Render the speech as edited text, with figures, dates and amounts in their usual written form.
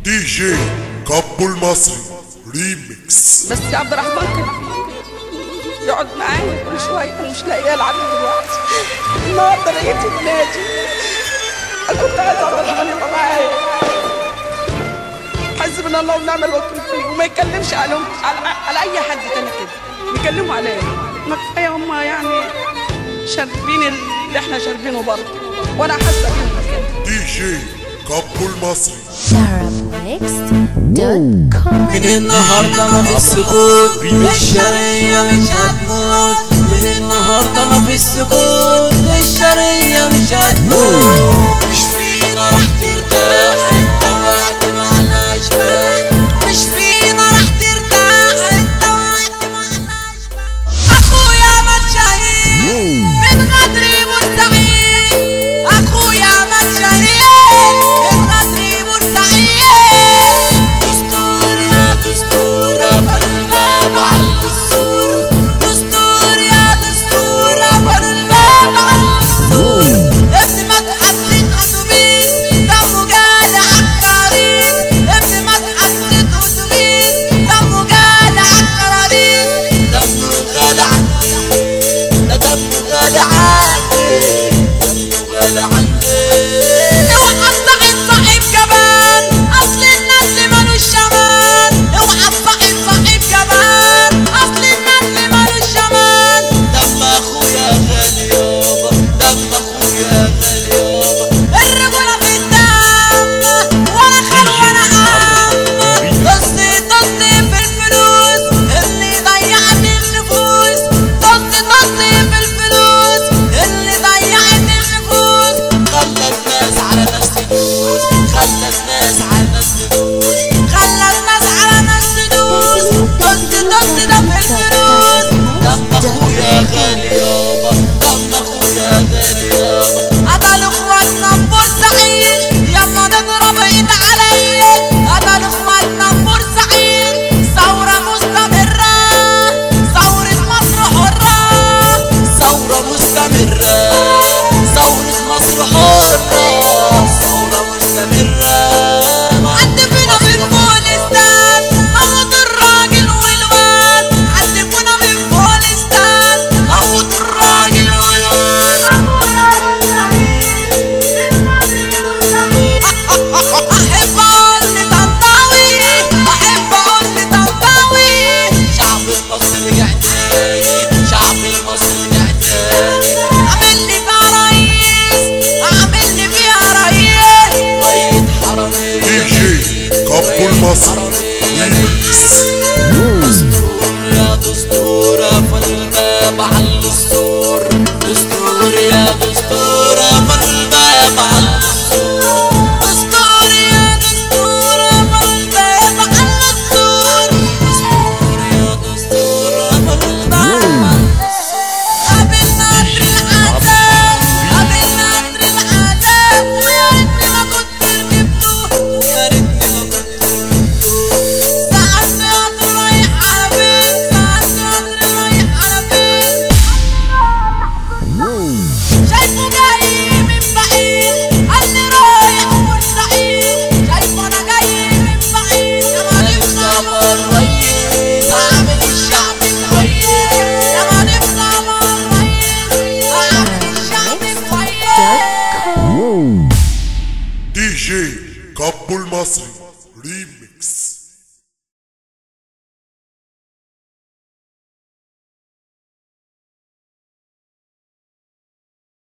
دي جي كابو المصري ريميكس. بس يا عبد الرحمن كان يقعد معايا كل شويه، انا مش لاقيه العب دلوقتي. النهارده لقيت النادي، انا كنت عايز عبد الرحمن يبقى معايا. حسبنا الله ونعم الوكيل فيه، وما يتكلمش على اي حد تاني كده، بيكلموا عليا. ما كفايه هم يعني شاربين اللي احنا شاربينه برضه، وانا حاسه بيهم كده. دي جي كابو المصري من النهارده ما في السكوت، الشرقية مش هتموت. من النهارده ما في السكوت، الشرقية مش هتموت. مش فينا راح ترتاح انت وقت معناش بالك، مش فينا راح ترتاح انت وقت معناش بالك. اخويا ما تشهير من غدري مستعين، اخويا ما تشهير من غدري مستعين. كابو المصري ريميكس. دستور يا دستور فالباب على الدستور، دستور يا دستور فالباب على الدستور، دستور يا دستور فالباب على الدستور، دستور يا دستور فالباب على الدستور. قابلنا عطر العذاب، قابلنا عطر العذاب، ويا ريتني ما كنت ركبته، ويا ريتني ما كنت دي جي كابو المصري ريميكس.